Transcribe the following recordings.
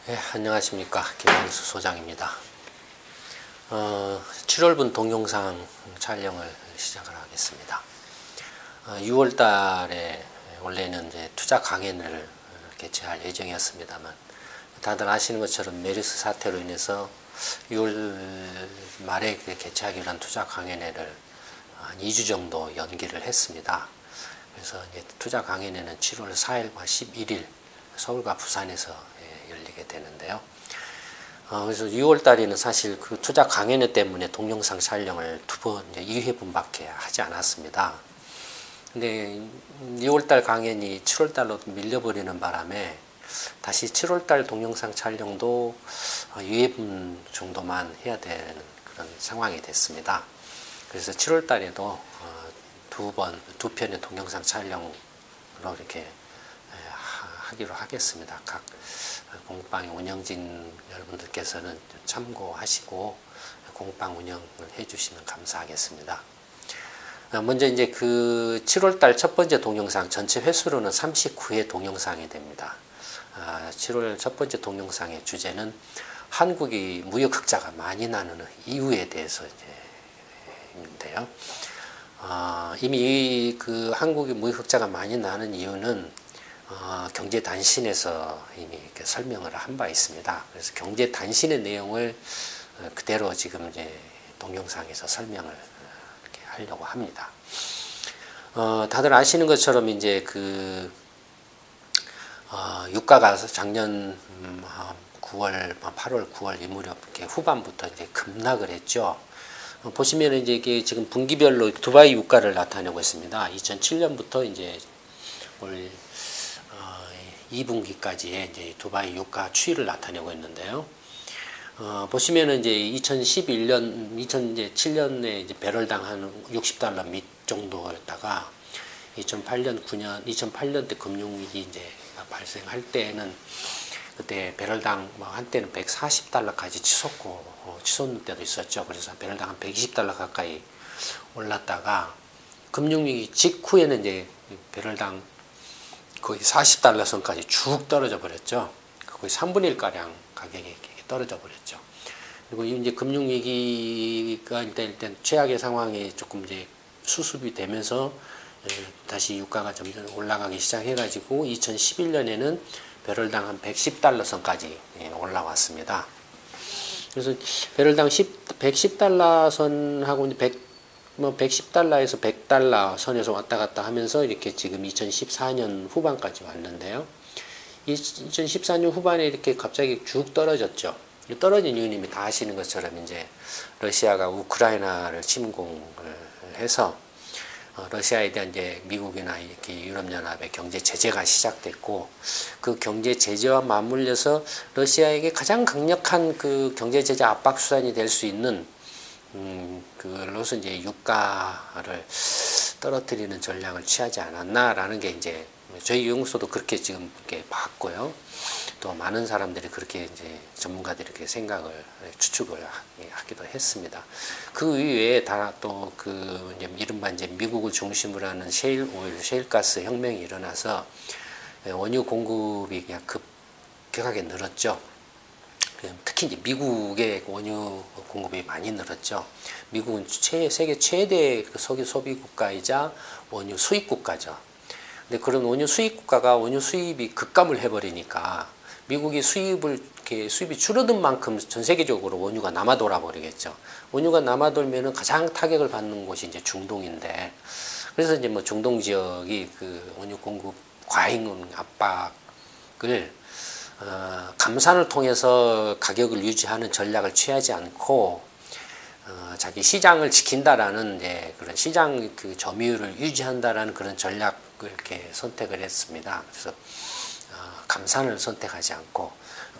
네, 안녕하십니까. 김한수 소장입니다. 7월분 동영상 촬영을 시작을 하겠습니다. 6월 달에 원래는 이제 투자 강연을 개최할 예정이었습니다만, 다들 아시는 것처럼 메르스 사태로 인해서 6월 말에 개최하기로 한 투자 강연회를 한 2주 정도 연기를 했습니다. 그래서 이제 투자 강연회는 7월 4일과 11일 서울과 부산에서 열리게 되는데요. 그래서 6월 달에는 사실 그 투자 강연회 때문에 동영상 촬영을 2회분밖에 하지 않았습니다. 근데 6월 달 강연이 7월 달로 밀려버리는 바람에 다시 7월 달 동영상 촬영도 2회분 정도만 해야 되는 그런 상황이 됐습니다. 그래서 7월 달에도 두 편의 동영상 촬영으로 이렇게 하기로 하겠습니다. 각 공방의 운영진 여러분들께서는 참고하시고 공방 운영을 해주시면 감사하겠습니다. 먼저 이제 그 7월달 첫 번째 동영상 전체 횟수로는 39회 동영상이 됩니다. 7월 첫 번째 동영상의 주제는 한국이 무역 흑자가 많이 나는 이유에 대해서 인데요. 이미 그 한국이 무역 흑자가 많이 나는 이유는 경제 단신에서 이미 이렇게 설명을 한 바 있습니다. 그래서 경제 단신의 내용을 그대로 지금 이제 동영상에서 설명을 이렇게 하려고 합니다. 다들 아시는 것처럼 이제 그 유가가 작년 9월, 8월, 9월 이 무렵 이렇게 후반부터 이제 급락을 했죠. 보시면 이제 이게 지금 분기별로 두바이 유가를 나타내고 있습니다. 2007년부터 이제 올 2분기까지의 이제 두바이 유가 추이를 나타내고 있는데요. 보시면은 이제 2007년에 이제 배럴당 한 $60 밑 정도였다가 2008년 때 금융위기 이제 발생할 때에는 그때 배럴당 한때는 $140까지 치솟는 때도 있었죠. 그래서 배럴당 한 $120 가까이 올랐다가 금융위기 직후에는 이제 배럴당 거의 $40 선까지 쭉 떨어져 버렸죠. 거의 3분의 1가량 가격이 떨어져 버렸죠. 그리고 이제 금융위기가 일단 최악의 상황이 조금 이제 수습이 되면서 다시 유가가 점점 올라가기 시작해가지고 2011년에는 배럴당 한 $110 선까지 올라왔습니다. 그래서 배럴당 $110 선하고 110달러에서 $100 선에서 왔다 갔다 하면서 이렇게 지금 2014년 후반까지 왔는데요. 2014년 후반에 이렇게 갑자기 쭉 떨어졌죠. 떨어진 이유는 이미 다 아시는 것처럼 이제 러시아가 우크라이나를 침공을 해서 러시아에 대한 이제 미국이나 이렇게 유럽연합의 경제 제재가 시작됐고, 그 경제 제재와 맞물려서 러시아에게 가장 강력한 그 경제 제재 압박 수단이 될 수 있는 그로서 이제 유가를 떨어뜨리는 전략을 취하지 않았나라는 게 이제 저희 연구소도 그렇게 지금 이렇게 봤고요. 또 많은 사람들이 그렇게 이제 전문가들이 이렇게 생각을 추측을 하기도 했습니다. 그 이외에 다 또 그 이른바 이제 미국을 중심으로 하는 셰일 오일, 셰일가스 혁명이 일어나서 원유 공급이 그냥 급격하게 늘었죠. 특히 이제 미국의 원유 공급이 많이 늘었죠. 미국은 세계 최대 석유 소비 국가이자 원유 수입 국가죠. 근데 그런 원유 수입 국가가 원유 수입이 급감을 해버리니까 미국이 수입이 줄어든 만큼 전 세계적으로 원유가 남아 돌아 버리겠죠. 원유가 남아 돌면은 가장 타격을 받는 곳이 이제 중동인데, 그래서 이제 뭐 중동 지역이 그 원유 공급 과잉 압박을 감산을 통해서 가격을 유지하는 전략을 취하지 않고 자기 시장을 지킨다라는 그런 시장 그 점유율을 유지한다라는 그런 전략을 이렇게 선택을 했습니다. 그래서 감산을 선택하지 않고,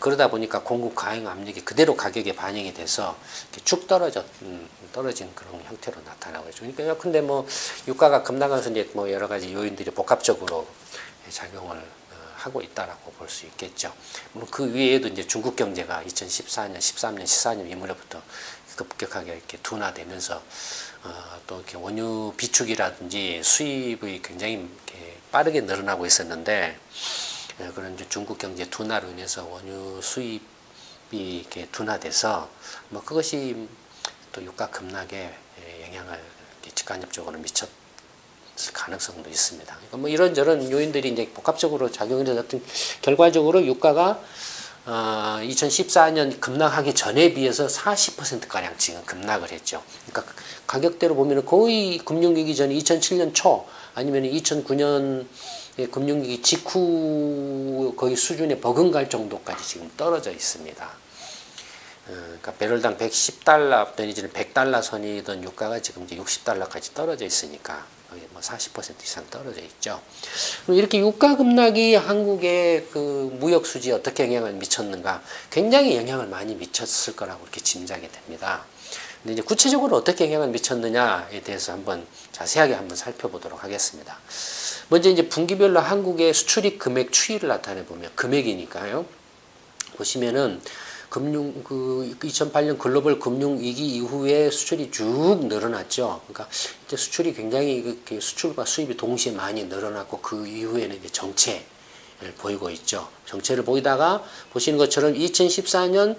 그러다 보니까 공급 과잉 압력이 그대로 가격에 반영이 돼서 이렇게 쭉 떨어진 그런 형태로 나타나고 있죠. 그러니까 근데 뭐 유가가 급락하면서 이제 뭐 여러 가지 요인들이 복합적으로 작용을 하고 있다라고 볼 수 있겠죠. 그 위에도 이제 중국 경제가 2014년, 13년, 14년 이 무렵부터 급격하게 이렇게 둔화되면서 또 이렇게 원유 비축이라든지 수입이 굉장히 이렇게 빠르게 늘어나고 있었는데, 그런 이제 중국 경제 둔화로 인해서 원유 수입이 이렇게 둔화돼서 뭐 그것이 또 유가 급락에 영향을 직간접적으로 미쳤을 가능성도 있습니다. 그러니까 뭐 이런저런 요인들이 이제 복합적으로 작용해서 어떤 결과적으로 유가가 2014년 급락하기 전에 비해서 40%가량 지금 급락을 했죠. 그러니까 가격대로 보면 거의 금융위기 전 2007년 초 아니면 2009년 금융위기 직후 거의 수준에 버금갈 정도까지 지금 떨어져 있습니다. 그러니까 배럴당 110달러 내지는 100달러 선이던 유가가 지금 이제 60달러까지 떨어져 있으니까 거의 뭐 40% 이상 떨어져 있죠. 이렇게 유가 급락이 한국의 그 무역 수지에 어떻게 영향을 미쳤는가? 굉장히 영향을 많이 미쳤을 거라고 이렇게 짐작이 됩니다. 근데 이제 구체적으로 어떻게 영향을 미쳤느냐에 대해서 한번 자세하게 한번 살펴보도록 하겠습니다. 먼저 이제 분기별로 한국의 수출입 금액 추이를 나타내 보면 금액이니까요. 보시면은 2008년 글로벌 금융위기 이후에 수출이 쭉 늘어났죠. 그러니까 이제 수출이 굉장히 수출과 수입이 동시에 많이 늘어났고 그 이후에는 이제 정체를 보이고 있죠. 정체를 보이다가 보시는 것처럼 2014년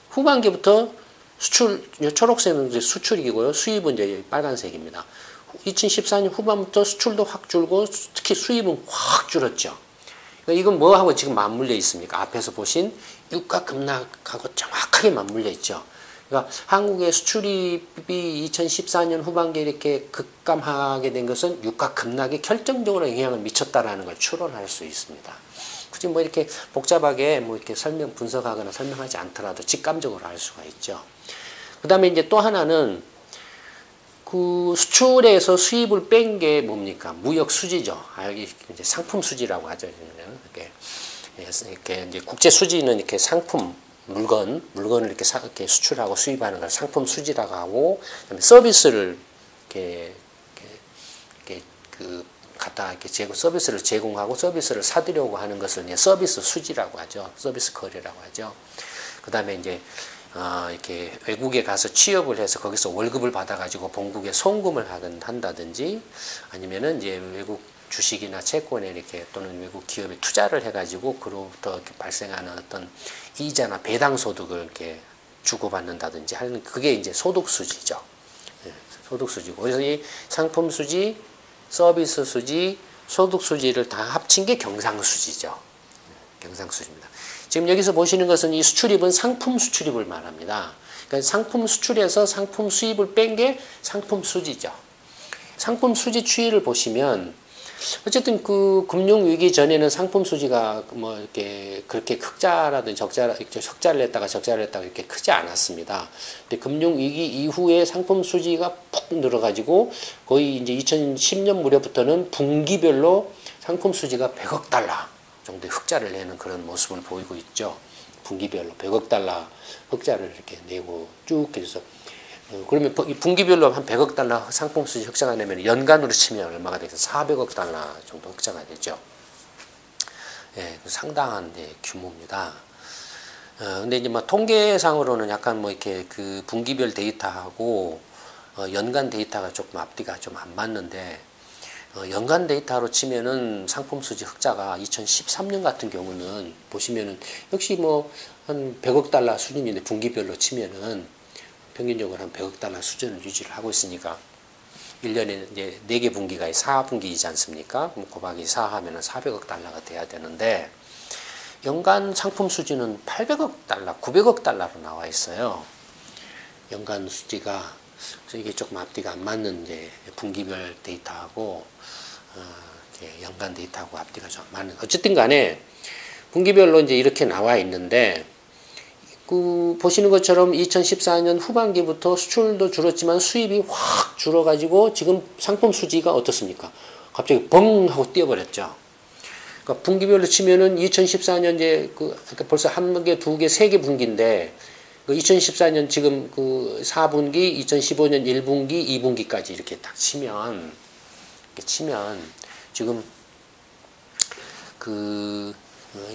후반기부터 수출, 초록색은 이제 수출이고요. 수입은 이제 빨간색입니다. 2014년 후반부터 수출도 확 줄고 특히 수입은 확 줄었죠. 이건 뭐하고 지금 맞물려 있습니까? 앞에서 보신 유가 급락하고 정확하게 맞물려 있죠. 그러니까 한국의 수출입이 2014년 후반기에 이렇게 급감하게 된 것은 유가 급락에 결정적으로 영향을 미쳤다라는 걸 추론할 수 있습니다. 굳이 뭐 이렇게 복잡하게 뭐 이렇게 분석하거나 설명하지 않더라도 직감적으로 알 수가 있죠. 그 다음에 이제 또 하나는 그 수출에서 수입을 뺀 게 뭡니까? 무역 수지죠. 이제 상품 수지라고 하죠. 이렇게 이제 국제 수지는 이렇게 상품, 물건을 이렇게 수출하고 수입하는 걸 상품 수지라고 하고, 그다음에 서비스를 갖다 이렇게 서비스를 제공하고 서비스를 사들여고 하는 것을 이제 서비스 수지라고 하죠. 서비스 거래라고 하죠. 그다음에 이제 이렇게 외국에 가서 취업을 해서 거기서 월급을 받아가지고 본국에 송금을 한다든지 아니면은 이제 외국 주식이나 채권에 이렇게 또는 외국 기업에 투자를 해가지고 그로부터 이렇게 발생하는 어떤 이자나 배당 소득을 이렇게 주고받는다든지 하는 그게 이제 소득 수지죠. 소득 수지고 그래서 이 상품 수지, 서비스 수지, 소득 수지를 다 합친 게 경상 수지죠. 경상 수지입니다. 지금 여기서 보시는 것은 이 수출입은 상품 수출입을 말합니다. 그러니까 상품 수출에서 상품 수입을 뺀 게 상품 수지죠. 상품 수지 추이를 보시면 어쨌든 그 금융위기 전에는 상품 수지가 뭐 이렇게 그렇게 흑자라든지 적자를 냈다가 이렇게 크지 않았습니다. 근데 금융위기 이후에 상품 수지가 푹 늘어가지고 거의 이제 2010년 무렵부터는 분기별로 상품 수지가 100억 달러 정도의 흑자를 내는 그런 모습을 보이고 있죠. 분기별로 100억 달러 흑자를 이렇게 내고 쭉 해서 그러면 분기별로 한 100억 달러 상품 수지 흑자가 내면 연간으로 치면 얼마가 되죠? 400억 달러 정도 흑자가 되죠. 예, 상당한 규모입니다. 근데 이제 뭐 통계상으로는 약간 뭐 이렇게 그 분기별 데이터하고 연간 데이터가 조금 앞뒤가 좀 안 맞는데 연간 데이터로 치면은 상품 수지 흑자가 2013년 같은 경우는 보시면은 역시 뭐 한 100억 달러 수준인데 분기별로 치면은 평균적으로 한 100억 달러 수준을 유지를 하고 있으니까 1년에 이제 4개 분기가 4분기이지 않습니까? 곱하기 4 하면은 400억 달러가 돼야 되는데 연간 상품 수지는 800억 달러, 900억 달러로 나와 있어요. 연간 수지가 그래서 이게 조금 앞뒤가 안 맞는 이제 분기별 데이터하고 연간 데이터하고 앞뒤가 좀 안 맞는. 어쨌든 간에 분기별로 이제 이렇게 나와 있는데 그 보시는 것처럼 2014년 후반기부터 수출도 줄었지만 수입이 확 줄어가지고 지금 상품 수지가 어떻습니까? 갑자기 벙 하고 뛰어버렸죠. 그러니까 분기별로 치면은 2014년 이제 그러니까 벌써 한 개, 두 개, 세 개 분기인데 그 2014년 지금 그 4분기, 2015년 1분기, 2분기까지 이렇게 딱 치면 지금 그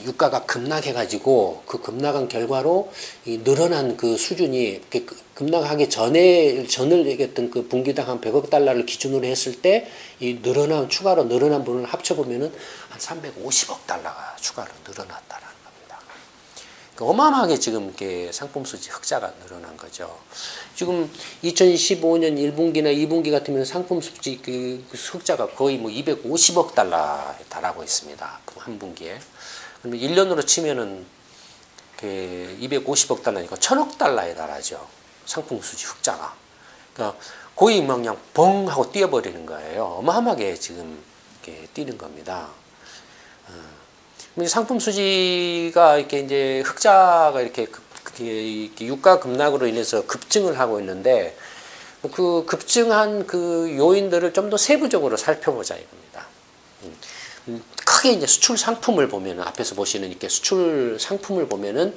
유가가 급락해가지고 그 급락한 결과로 이 늘어난 그 수준이 급락하기 전을 얘기했던 그 분기당 한 100억 달러를 기준으로 했을 때 이 추가로 늘어난 부분을 합쳐보면은 한 350억 달러가 추가로 늘어났다라는 겁니다. 그러니까 어마어마하게 지금 이렇게 상품 수지 흑자가 늘어난 거죠. 지금 2015년 1분기나 2분기 같으면 상품 수지 그 흑자가 거의 뭐 250억 달러에 달하고 있습니다. 한 분기에. 그러면 1년으로 치면은 250억 달러니까 1000억 달러에 달하죠. 상품 수지 흑자가. 그러니까 거의 막 그냥 벙 하고 뛰어버리는 거예요. 어마어마하게 지금 이렇게 뛰는 겁니다. 상품 수지가 이렇게 이제 흑자가 이렇게 유가 급락으로 인해서 급증을 하고 있는데 그 급증한 그 요인들을 좀 더 세부적으로 살펴보자 이겁니다. 크게 이제 수출 상품을 보면은 앞에서 보시는 이렇게 수출 상품을 보면은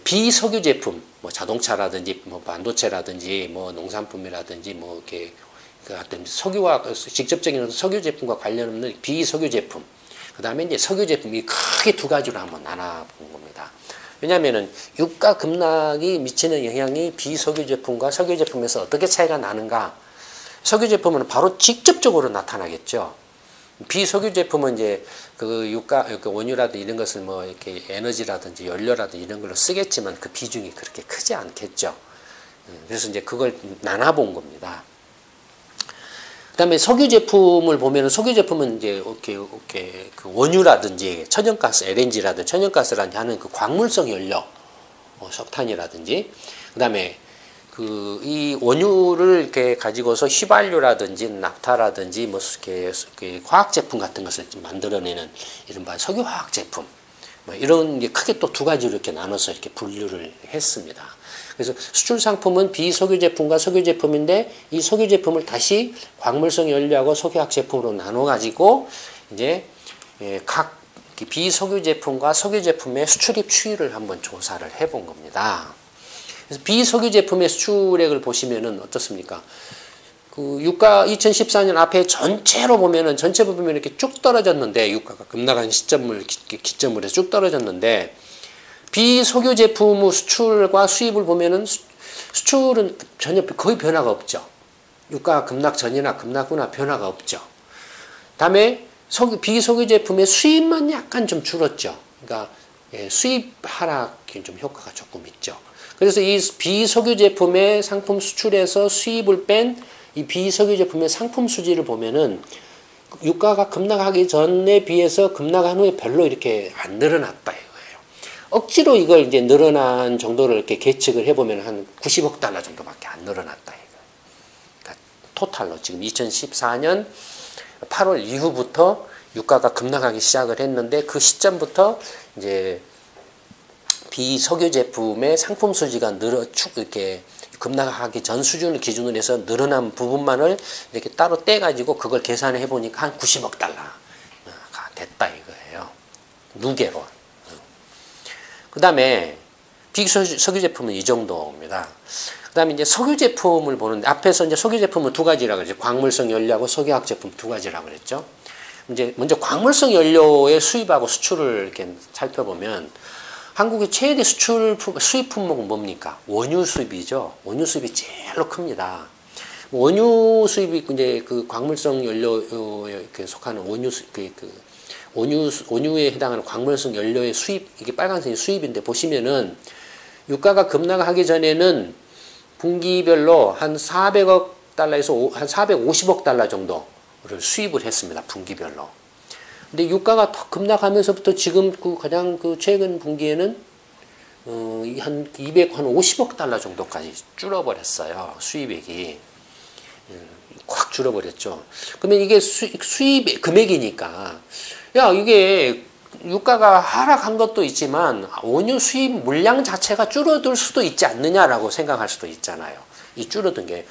비석유 제품, 뭐 자동차라든지 뭐 반도체라든지 뭐 농산품이라든지 뭐 이렇게 그 어떤 석유와 직접적인 석유 제품과 관련 없는 비석유 제품, 그 다음에 이제 석유 제품이 크게 두 가지로 한번 나눠본 겁니다. 왜냐하면은 유가 급락이 미치는 영향이 비석유 제품과 석유 제품에서 어떻게 차이가 나는가? 석유 제품은 바로 직접적으로 나타나겠죠. 비석유 제품은 이제 그 유가, 원유라든지 이런 것을 뭐 이렇게 에너지라든지 연료라든지 이런 걸로 쓰겠지만 그 비중이 그렇게 크지 않겠죠. 그래서 이제 그걸 나눠본 겁니다. 그 다음에 석유 제품을 보면은 석유 제품은 이제 이렇게 그 원유라든지 천연가스, LNG라든지 천연가스라든지 하는 그 광물성 연료, 석탄이라든지, 그 다음에 이 원유를 이렇게 가지고서 휘발유라든지 납타라든지 뭐 이렇게 화학 제품 같은 것을 만들어내는 이른바 석유 화학 제품, 뭐 이런 게 크게 또 두 가지로 이렇게 나눠서 이렇게 분류를 했습니다. 그래서 수출 상품은 비석유 제품과 석유 제품인데 이 석유 제품을 다시 광물성 연료하고 석유화학 제품으로 나눠 가지고 이제 각 비석유 제품과 석유 제품의 수출입 추이를 한번 조사를 해본 겁니다. 그래서 비석유 제품의 수출액을 보시면은 어떻습니까? 그 유가 2014년 앞에 전체로 보면은 이렇게 쭉 떨어졌는데 유가가 급락한 기점을 해서 쭉 떨어졌는데 비석유 제품의 수출과 수입을 보면은 수출은 전혀 거의 변화가 없죠. 유가 급락 전이나 급락 후나 변화가 없죠. 다음에 비석유 제품의 수입만 약간 좀 줄었죠. 그러니까 수입 하락이 좀 효과가 조금 있죠. 그래서 이 비석유 제품의 상품 수출에서 수입을 뺀 이 비석유 제품의 상품 수지를 보면은 유가가 급락하기 전에 비해서 급락한 후에 별로 이렇게 안 늘어났다 이거예요. 억지로 이걸 이제 늘어난 정도를 이렇게 계측을 해보면 한 90억 달러 정도밖에 안 늘어났다 이거예요. 그러니까 토탈로 지금 2014년 8월 이후부터 유가가 급락하기 시작을 했는데 그 시점부터 이제 비석유 제품의 상품 수지가 이렇게 급락하기 전 수준을 기준으로 해서 늘어난 부분만을 이렇게 따로 떼가지고 그걸 계산해 보니까 한 90억 달러가 됐다 이거예요. 누계로. 그 다음에 비석유 제품은 이 정도입니다. 그 다음에 이제 석유 제품을 보는데 앞에서 이제 석유 제품은 두 가지라고 그랬죠. 광물성 연료하고 석유화학 제품 두 가지라고 그랬죠. 이제 먼저 광물성 연료의 수입하고 수출을 이렇게 살펴보면 한국의 최대 수입 품목은 뭡니까? 원유 수입이죠. 원유 수입이 제일로 큽니다. 원유 수입이 이제 그 광물성 연료에 속하는 원유에 해당하는 광물성 연료의 수입, 이게 빨간색이 수입인데 보시면은 유가가 급락하기 전에는 분기별로 한 400억 달러에서 한 450억 달러 정도를 수입을 했습니다. 분기별로. 근데 유가가 더 급락하면서부터 지금 가장 최근 분기에는 한 50억 달러 정도까지 줄어버렸어요. 수입액이. 확 줄어버렸죠. 그러면 이게 수입 금액이니까 야 이게 유가가 하락한 것도 있지만 원유 수입 물량 자체가 줄어들 수도 있지 않느냐라고 생각할 수도 있잖아요. 이 줄어든 게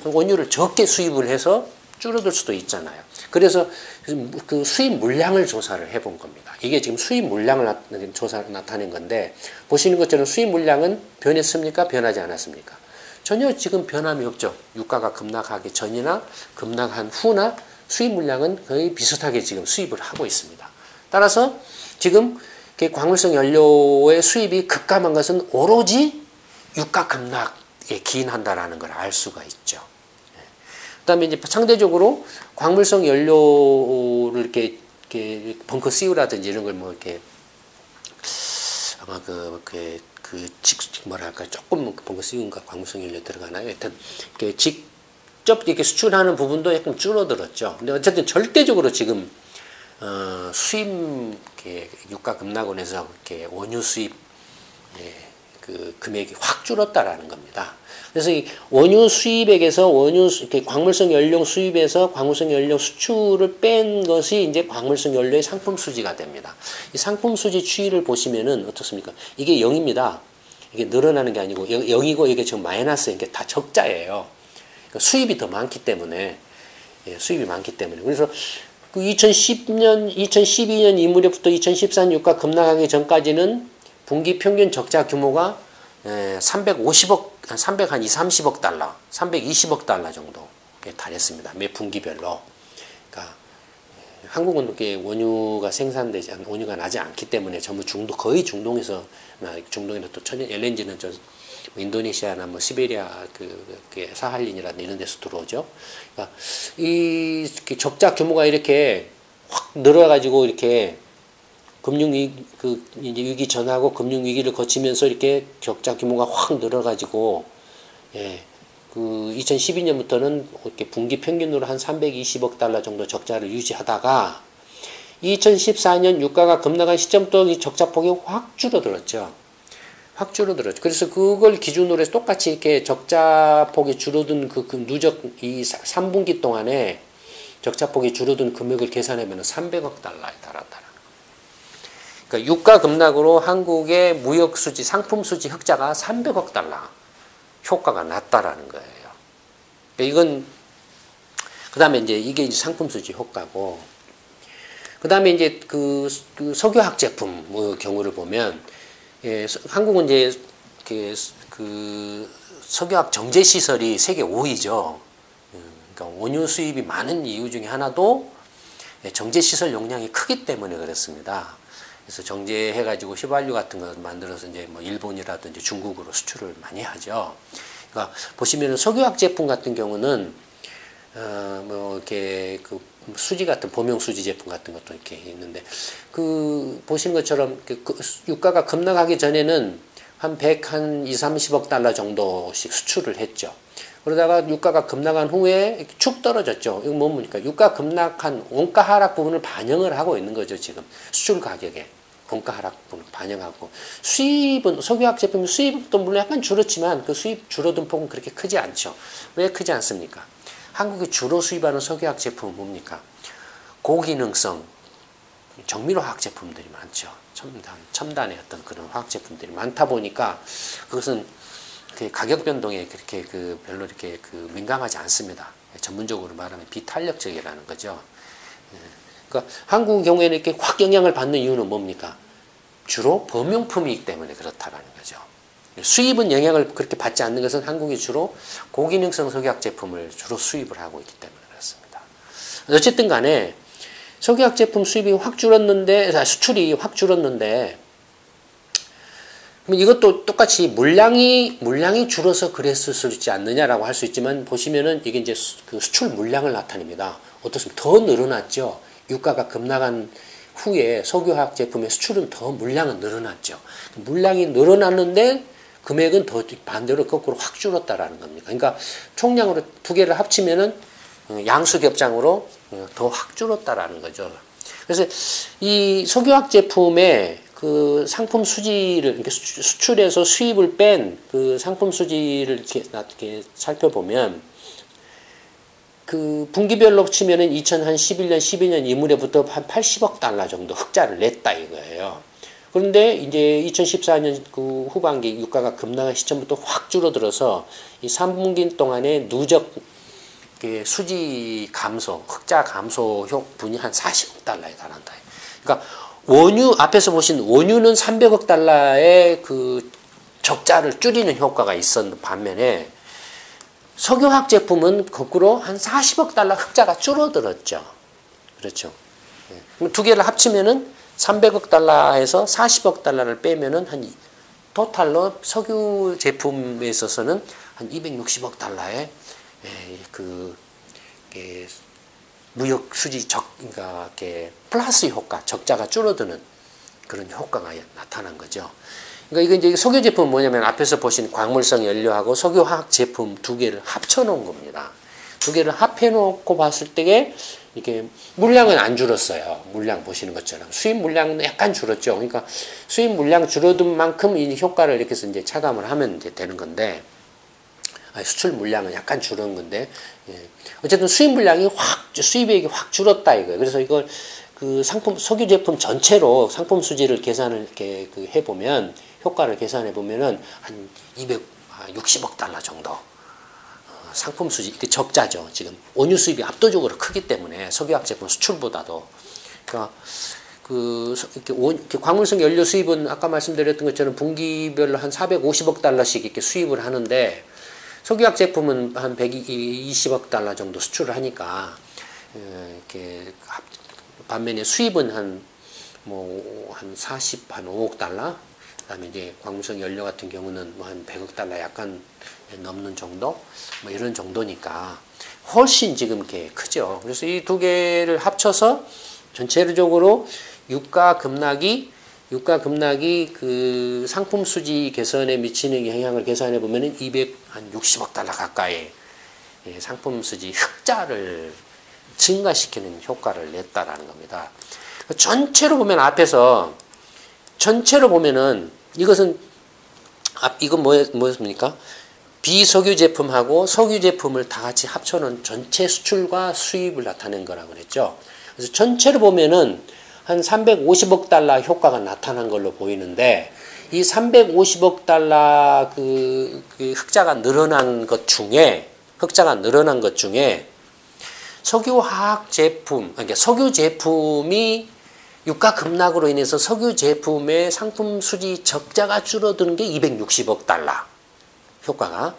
원유를 적게 수입을 해서 줄어들 수도 있잖아요. 그래서 그 수입 물량을 조사를 해본 겁니다. 이게 지금 수입 물량을 나타낸 건데 보시는 것처럼 수입 물량은 변했습니까? 변하지 않았습니까? 전혀 지금 변함이 없죠. 유가가 급락하기 전이나 급락한 후나 수입 물량은 거의 비슷하게 지금 수입을 하고 있습니다. 따라서 지금 광물성 연료의 수입이 급감한 것은 오로지 유가 급락에 기인한다라는 걸 알 수가 있죠. 그다음에 이제 상대적으로 광물성 연료를 이렇게 벙커 CU라든지 이런 걸 뭐 이렇게 아마 뭐랄까 조금 벙커 CU인가 광물성 연료 들어가나요? 하여튼 이렇게 직접 이렇게 수출하는 부분도 약간 줄어들었죠. 근데 어쨌든 절대적으로 지금 수입 유가 급락으로 해서 이렇게 원유 수입 그 금액이 확 줄었다라는 겁니다. 그래서 이 원유 수입액에서 이렇게 광물성 연료 수입에서 광물성 연료 수출을 뺀 것이 이제 광물성 연료의 상품 수지가 됩니다. 이 상품 수지 추이를 보시면은 어떻습니까? 이게 0입니다. 이게 늘어나는 게 아니고 0이고 이게 지금 마이너스, 이게 다 적자예요. 그러니까 수입이 더 많기 때문에, 수입이 많기 때문에. 그래서 그 2012년 이 무렵부터 2014년 유가 급락하기 전까지는 분기 평균 적자 규모가 350억, 330억 달러, 320억 달러 정도에 달했습니다. 매 분기별로. 그러니까 한국은 이렇게 원유가 나지 않기 때문에 전부 거의 중동이나 또 LNG는 인도네시아나 뭐 시베리아 사할린이라든 이런 데서 들어오죠. 그러니까 이 적자 규모가 이렇게 확 늘어가지고 이렇게 이제 위기 전하고 금융위기를 거치면서 이렇게 적자 규모가 확 늘어가지고, 그 2012년부터는 이렇게 분기 평균으로 한 320억 달러 정도 적자를 유지하다가 2014년 유가가 급락한 시점부터 이 적자폭이 확 줄어들었죠. 확 줄어들었죠. 그래서 그걸 기준으로 해서 똑같이 이렇게 적자폭이 줄어든 그 누적 이 3분기 동안에 적자폭이 줄어든 금액을 계산하면 300억 달러에 달한다는. 그러니까 유가 급락으로 한국의 무역 수지, 상품 수지 흑자가 300억 달러 효과가 났다라는 거예요. 그러니까 이건 그다음에 이제 이게 이제 상품 수지 효과고, 그다음에 이제 그 석유화학 제품 경우를 보면, 한국은 이제 그 석유화학 정제 시설이 세계 5위죠. 그러니까 원유 수입이 많은 이유 중에 하나도 정제 시설 용량이 크기 때문에 그렇습니다. 그래서 정제해가지고 휘발유 같은 거 만들어서 이제 뭐 일본이라든지 중국으로 수출을 많이 하죠. 그러니까 보시면은 석유화학 제품 같은 경우는 뭐 이렇게 그 수지 같은 범용 수지 제품 같은 것도 이렇게 있는데, 그 보신 것처럼 유가가 급락하기 전에는 한 130억 달러 정도씩 수출을 했죠. 그러다가 유가가 급락한 후에 축 떨어졌죠. 이거 뭡니까? 유가 급락한 원가 하락 부분을 반영을 하고 있는 거죠, 지금. 수출 가격에. 원가 하락 부분을 반영하고. 수입은, 석유화학 제품 수입도 물론 약간 줄었지만 그 수입 줄어든 폭은 그렇게 크지 않죠. 왜 크지 않습니까? 한국이 주로 수입하는 석유화학 제품은 뭡니까? 고기능성, 정밀 화학 제품들이 많죠. 첨단의 어떤 그런 화학 제품들이 많다 보니까 그것은 그 가격 변동에 그렇게 별로 이렇게 민감하지 않습니다. 전문적으로 말하면 비탄력적이라는 거죠. 그러니까 한국 경우에는 이렇게 확 영향을 받는 이유는 뭡니까? 주로 범용품이기 때문에 그렇다라는 거죠. 수입은 영향을 그렇게 받지 않는 것은 한국이 주로 고기능성 석유화학 제품을 주로 수입을 하고 있기 때문에 그렇습니다. 어쨌든 간에 석유화학 제품 수입이 확 줄었는데, 수출이 확 줄었는데, 이것도 똑같이 물량이 줄어서 그랬을 수 있지 않느냐라고 할 수 있지만, 보시면은 이게 이제 그 수출 물량을 나타냅니다. 어떻습니까? 더 늘어났죠. 유가가 급락한 후에 석유화학 제품의 수출은 더 물량은 늘어났죠. 물량이 늘어났는데 금액은 더 반대로 거꾸로 확 줄었다라는 겁니다. 그러니까 총량으로 두 개를 합치면은 양수겹장으로 더 확 줄었다라는 거죠. 그래서 이 석유화학 제품의 그 상품 수지를, 그러니까 수출에서 수입을 뺀 그 상품 수지를 이렇게 살펴보면, 그 분기별로 치면은 2011년, 12년 이 무렵부터 한 80억 달러 정도 흑자를 냈다 이거예요. 그런데 이제 2014년 그 후반기 유가가 급락한 시점부터 확 줄어들어서 이 3분기 동안에 누적 수지 감소, 흑자 감소 효분이 한 40억 달러에 달한다. 그러니까 원유, 앞에서 보신 원유는 300억 달러의 그 적자를 줄이는 효과가 있었는 반면에 석유화학 제품은 거꾸로 한 40억 달러 흑자가 줄어들었죠. 그렇죠. 두 개를 합치면은 300억 달러에서 40억 달러를 빼면은 한 토탈로 석유 제품에 있어서는 한 260억 달러의 그 무역 수지 그러니까 플러스 효과, 적자가 줄어드는 그런 효과가 나타난 거죠. 그러니까 이게 이제 석유 제품은 뭐냐면 앞에서 보신 광물성 연료하고 석유화학 제품 두 개를 합쳐 놓은 겁니다. 두 개를 합해 놓고 봤을 때에 이게 물량은 안 줄었어요. 물량 보시는 것처럼 수입 물량은 약간 줄었죠. 그러니까 수입 물량 줄어든 만큼 이 효과를 이렇게 해서 이제 차감을 하면 이제 되는 건데, 수출 물량은 약간 줄은 건데, 어쨌든 수입 물량이 수입액이 확 줄었다 이거예요. 그래서 이걸 그 상품 석유 제품 전체로 상품 수지를 계산을 이렇게 해보면 효과를 계산해 보면은 한 260억 달러 정도. 상품 수지, 적자죠. 지금 원유 수입이 압도적으로 크기 때문에 석유화학 제품 수출보다도. 그러니까 이렇게 광물성 연료 수입은 아까 말씀드렸던 것처럼 분기별로 한 450억 달러씩 이렇게 수입을 하는데, 석유화학 제품은 한 120억 달러 정도 수출을 하니까, 이렇게 반면에 수입은 한 5억 달러? 그 다음에 이제 광물성 연료 같은 경우는 뭐 한 100억 달러 약간 넘는 정도? 뭐 이런 정도니까 훨씬 지금 이렇게 크죠. 그래서 이 두 개를 합쳐서 전체적으로 유가 급락이 그 상품 수지 개선에 미치는 영향을 계산해 보면은 260억 달러 가까이 상품 수지 흑자를 증가시키는 효과를 냈다라는 겁니다. 전체로 보면 전체로 보면은 이건 뭐였습니까? 비석유 제품하고 석유 제품을 다 같이 합쳐놓은 전체 수출과 수입을 나타낸 거라고 그랬죠. 그래서 전체로 보면은 한 350억 달러 효과가 나타난 걸로 보이는데, 이 350억 달러 그 흑자가 늘어난 것 중에 석유화학 제품, 그러니까 석유 제품이 유가 급락으로 인해서 석유 제품의 상품 수지 적자가 줄어드는 게 260억 달러 효과가.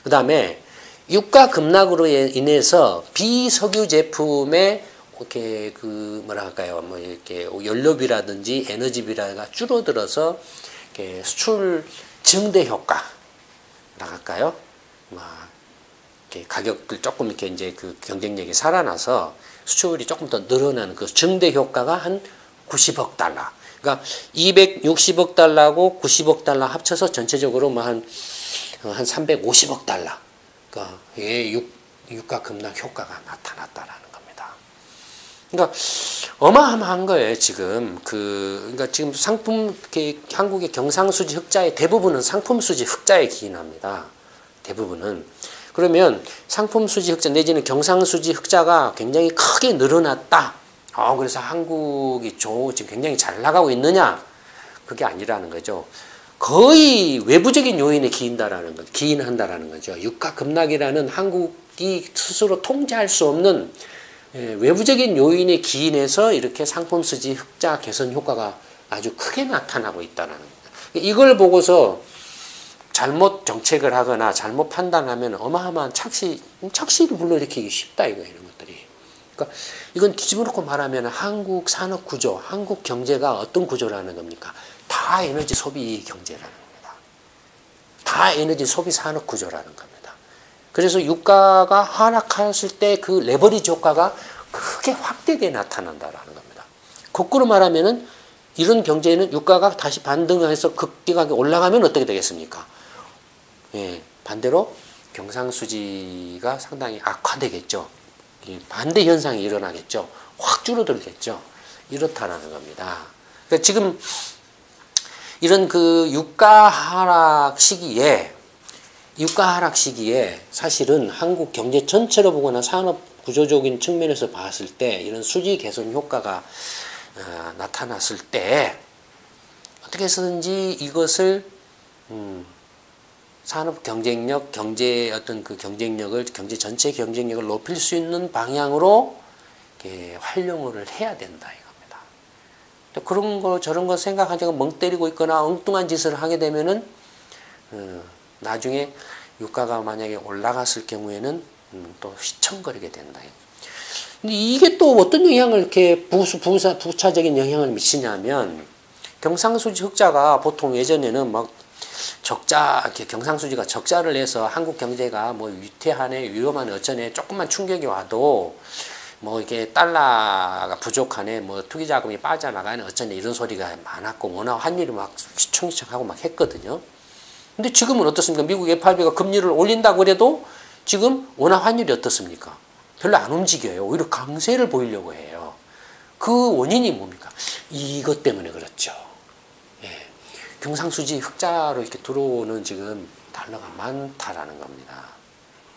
그 다음에 유가 급락으로 인해서 비석유 제품의 이렇게 이렇게 연료비라든지 에너지비가 줄어들어서 이렇게 수출 증대 효과라고 할까요? 이렇게 가격들 조금 이렇게 이제 그 경쟁력이 살아나서 수출이 조금 더 늘어나는 그 증대 효과가 한 90억 달러. 그러니까 260억 달러하고 90억 달러 합쳐서 전체적으로 뭐 한 350억 달러. 그러니까 유가 급락 효과가 나타났다라는 겁니다. 그러니까 어마어마한 거예요, 지금. 그러니까 지금 한국의 경상수지 흑자의 대부분은 상품수지 흑자에 기인합니다. 대부분은. 그러면 상품수지 흑자 내지는 경상수지 흑자가 굉장히 크게 늘어났다. 그래서 한국이 지금 굉장히 잘 나가고 있느냐? 그게 아니라는 거죠. 거의 외부적인 요인에 기인한다라는 거죠. 유가 급락이라는 한국이 스스로 통제할 수 없는 외부적인 요인에 기인해서 이렇게 상품수지 흑자 개선 효과가 아주 크게 나타나고 있다는 겁니다. 이걸 보고서 잘못 정책을 하거나 잘못 판단하면 어마어마한 착시를 불러일으키기 쉽다 이거예요, 이런 것들이. 그러니까 이건 뒤집어놓고 말하면 한국 산업 구조, 한국 경제가 어떤 구조라는 겁니까? 다 에너지 소비 경제라는 겁니다. 다 에너지 소비 산업 구조라는 겁니다. 그래서 유가가 하락했을 때 그 레버리지 효과가 크게 확대되게 나타난다라는 겁니다. 거꾸로 말하면은 이런 경제에는 유가가 다시 반등해서 급격하게 올라가면 어떻게 되겠습니까? 반대로 경상수지가 상당히 악화되겠죠. 반대 현상이 일어나겠죠. 확 줄어들겠죠. 이렇다라는 겁니다. 그러니까 지금 이런 그 유가 하락 시기에 사실은 한국 경제 전체로 보거나 산업 구조적인 측면에서 봤을 때 이런 수지 개선 효과가 나타났을 때 어떻게 해서든지 이것을 산업 경쟁력, 경제 전체 경쟁력을 높일 수 있는 방향으로 활용을 해야 된다 이겁니다. 그런 거 저런 거 생각하자고 멍 때리고 있거나 엉뚱한 짓을 하게 되면은 나중에 유가가 만약에 올라갔을 경우에는 또 휘청거리게 된다. 근데 이게 또 어떤 영향을 이렇게 부차적인 영향을 미치냐면 경상수지 흑자가 보통 예전에는 막 적자, 이렇게 경상수지가 적자를 내서 한국 경제가 뭐 위태하네, 위험하네, 어쩌네, 조금만 충격이 와도 뭐 이게 달러가 부족하네, 뭐 투기 자금이 빠져나가네, 어쩌네 이런 소리가 많았고 워낙 환율이 막 휘청휘청하고 막 했거든요. 근데 지금은 어떻습니까? 미국 FRB가 금리를 올린다고 그래도 지금 원화 환율이 어떻습니까? 별로 안 움직여요. 오히려 강세를 보이려고 해요. 그 원인이 뭡니까? 이것 때문에 그렇죠. 예. 경상수지 흑자로 이렇게 들어오는 지금 달러가 많다라는 겁니다.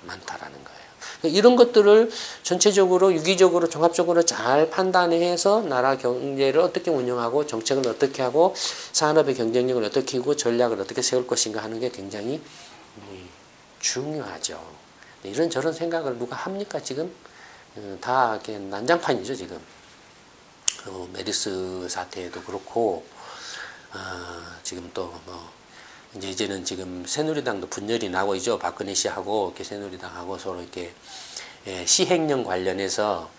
많다라는 거예요. 그러니까 이런 것들을 전체적으로 유기적으로 종합적으로 잘 판단해서 나라 경제를 어떻게 운영하고 정책을 어떻게 하고 산업의 경쟁력을 어떻게 하고 전략을 어떻게 세울 것인가 하는 게 굉장히 중요하죠. 이런저런 생각을 누가 합니까 지금? 다 이렇게 난장판이죠 지금. 메르스 사태에도 그렇고 지금 또 뭐 이제는 지금 새누리당도 분열이 나고 있죠. 박근혜 씨하고 이렇게 새누리당하고 서로 이렇게 시행령 관련해서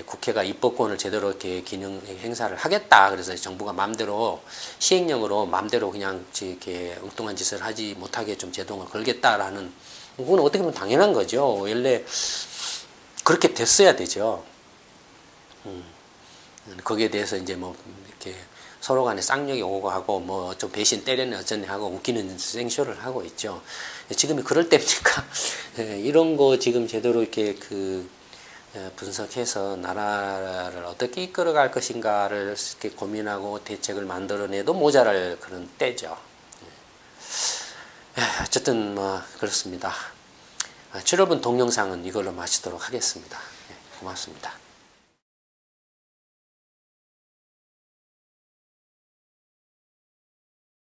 국회가 입법권을 제대로 이렇게 기능 행사를 하겠다. 그래서 정부가 마음대로 시행령으로 마음대로 그냥 이렇게 엉뚱한 짓을 하지 못하게 좀 제동을 걸겠다라는 그건 어떻게 보면 당연한 거죠. 원래 그렇게 됐어야 되죠. 거기에 대해서 이제 뭐 이렇게 서로 간에 쌍욕이 오고 하고 뭐 좀 배신 때렸네 어쩌네 하고 웃기는 생쇼를 하고 있죠. 지금이 그럴 때입니까? 이런 거 지금 제대로 이렇게 분석해서 나라를 어떻게 이끌어갈 것인가를 이렇게 고민하고 대책을 만들어내도 모자랄 그런 때죠. 어쨌든 뭐 그렇습니다. 7월분 동영상은 이걸로 마치도록 하겠습니다. 고맙습니다.